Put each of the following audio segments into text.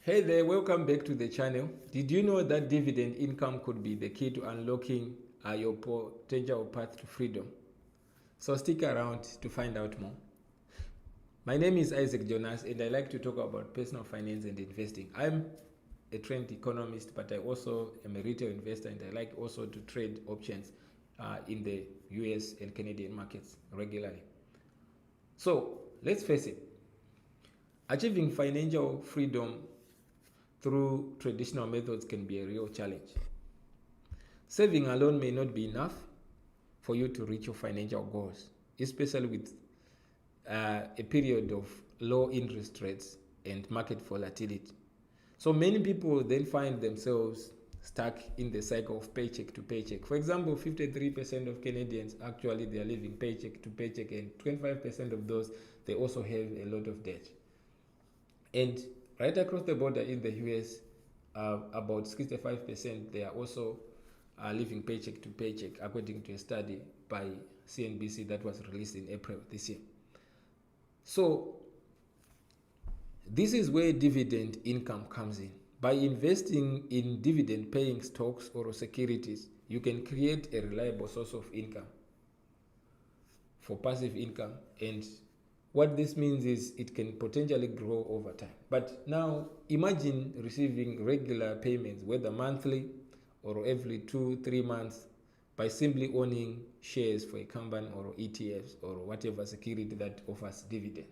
Hey there, welcome back to the channel. Did you know that dividend income could be the key to unlocking your potential path to freedom? So stick around to find out more. My name is Isaac Jonas and I like to talk about personal finance and investing. I'm a trained economist, but I also am a retail investor and I like also to trade options in the US and Canadian markets regularly. So let's face it, achieving financial freedom through traditional methods can be a real challenge. Saving alone may not be enough for you to reach your financial goals, especially with a period of low interest rates and market volatility. So many people then find themselves stuck in the cycle of paycheck to paycheck. For example, 53% of Canadians actually they are living paycheck to paycheck, and 25% of those they also have a lot of debt. And right across the border in the US, about 65% they are also living paycheck to paycheck, according to a study by CNBC that was released in April this year. So this is where dividend income comes in. By investing in dividend paying stocks or securities, you can create a reliable source of income for passive income, and what this means is it can potentially grow over time. But now imagine receiving regular payments, whether monthly or every 2-3 months, by simply owning shares for a company or ETFs or whatever security that offers dividend.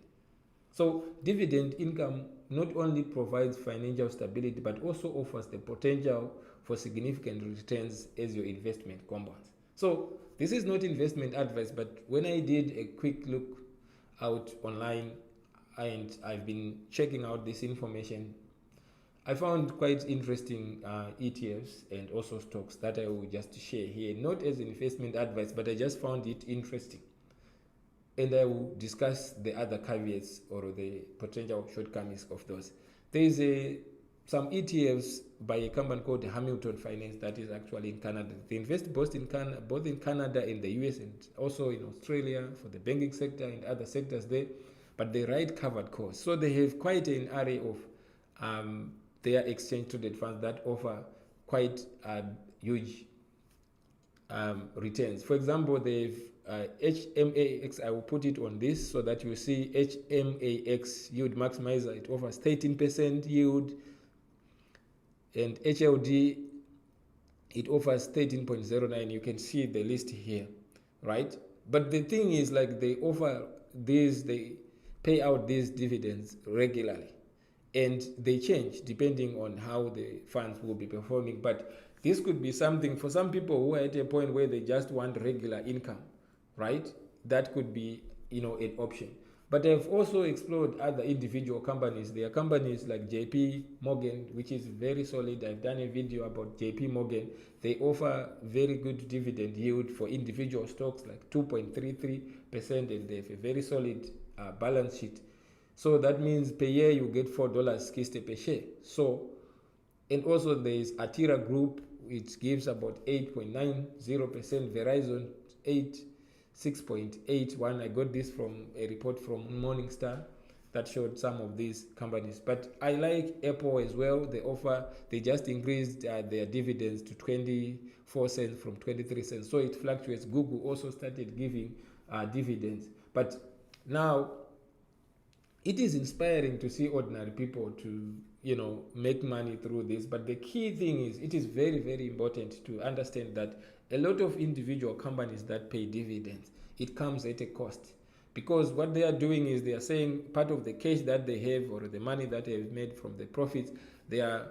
So dividend income not only provides financial stability but also offers the potential for significant returns as your investment compounds. So this is not investment advice, but when I did a quick look out online and I've been checking out this information, I found quite interesting ETFs and also stocks that I will just share here, not as investment advice, but I just found it interesting. And I will discuss the other caveats or the potential shortcomings of those. There is some ETFs by a company called Hamilton Finance that is actually in Canada. They invest both in Canada and the US and also in Australia for the banking sector and other sectors there, but they write covered calls. So they have quite an array of their exchange traded funds that offer quite huge returns. For example, they've HMAX, I will put it on this so that you see HMAX Yield Maximizer. It offers 13% yield, and HLD it offers 13.09. You can see the list here, right? But the thing is, like, they pay out these dividends regularly, and they change depending on how the funds will be performing. But this could be something for some people who are at a point where they just want regular income, right? That could be, an option. But I've also explored other individual companies. There are companies like JP Morgan, which is very solid. I've done a video about JP Morgan. They offer very good dividend yield for individual stocks, like 2.33%, and they have a very solid balance sheet. So that means per year you get $4.60 per share. So, and also there is Atira Group, which gives about 8.90%, Verizon 6.81. I got this from a report from Morningstar that showed some of these companies. But I like Apple as well. They just increased their dividends to 24 cents from 23 cents. So it fluctuates. Google also started giving dividends. But now it is inspiring to see ordinary people to make money through this. But the key thing is, it is very, very important to understand that a lot of individual companies that pay dividends, it comes at a cost, because what they are doing is they are saying part of the cash that they have or the money that they have made from the profits, they are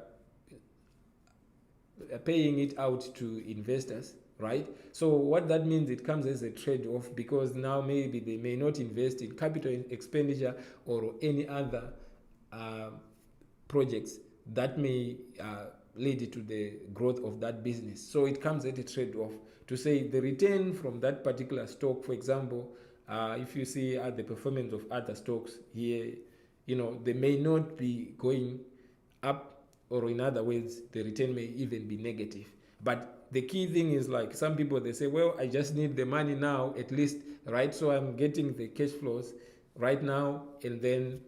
paying it out to investors, right? So what that means, it comes as a trade-off, because now maybe they may not invest in capital expenditure or any other projects that may lead to the growth of that business. So it comes at a trade-off to say the return from that particular stock. For example, if you see the performance of other stocks here, they may not be going up, or in other words, the return may even be negative. But the key thing is, like, some people, they say, well, I just need the money now, at least, right? So I'm getting the cash flows right now, and then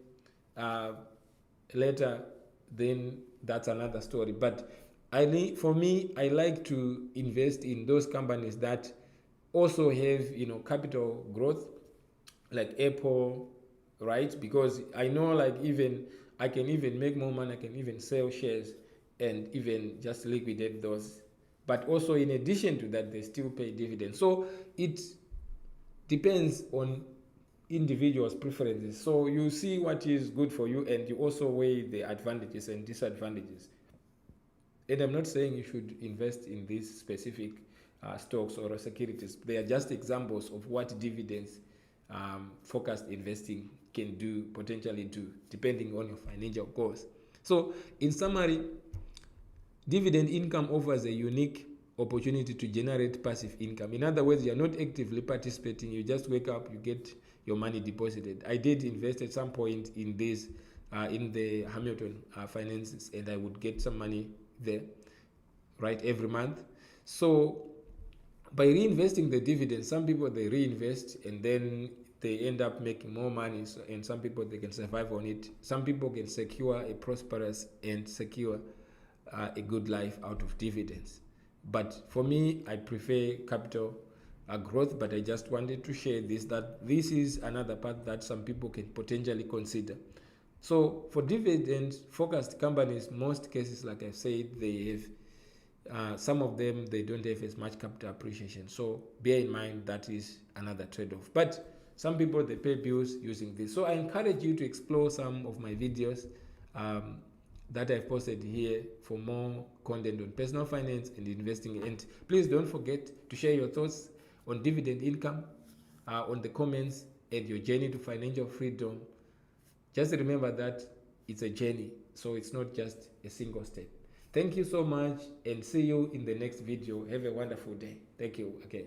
later then that's another story. But for me, I like to invest in those companies that also have, you know, capital growth, like Apple, right? Because I know, like, even I can even make more money, I can even sell shares and even just liquidate those. But also, in addition to that, they still pay dividends. So it depends on individuals' preferences. So you see what is good for you, and you also weigh the advantages and disadvantages. And I'm not saying you should invest in these specific stocks or securities. They are just examples of what dividends focused investing can do, potentially do, depending on your financial goals. So, in summary, dividend income offers a unique opportunity to generate passive income. In other words, you're not actively participating, you just wake up, you get your money deposited. I did invest at some point in this, in the Hamilton finances, and I would get some money there, right, every month. So by reinvesting the dividends, some people they reinvest and then they end up making more money, and some people they can survive on it. Some people can secure a prosperous and secure a good life out of dividends. But for me, I prefer capital growth. But I just wanted to share this, that this is another path that some people can potentially consider. So for dividend focused companies, most cases, like I said, they have some of them, they don't have as much capital appreciation. So bear in mind that is another trade-off. But some people, they pay bills using this. So I encourage you to explore some of my videos that I've posted here for more content on personal finance and investing. And please don't forget to share your thoughts on dividend income on the comments and your journey to financial freedom. Just remember that it's a journey, so it's not just a single step. Thank you so much, and see you in the next video. Have a wonderful day. Thank you again.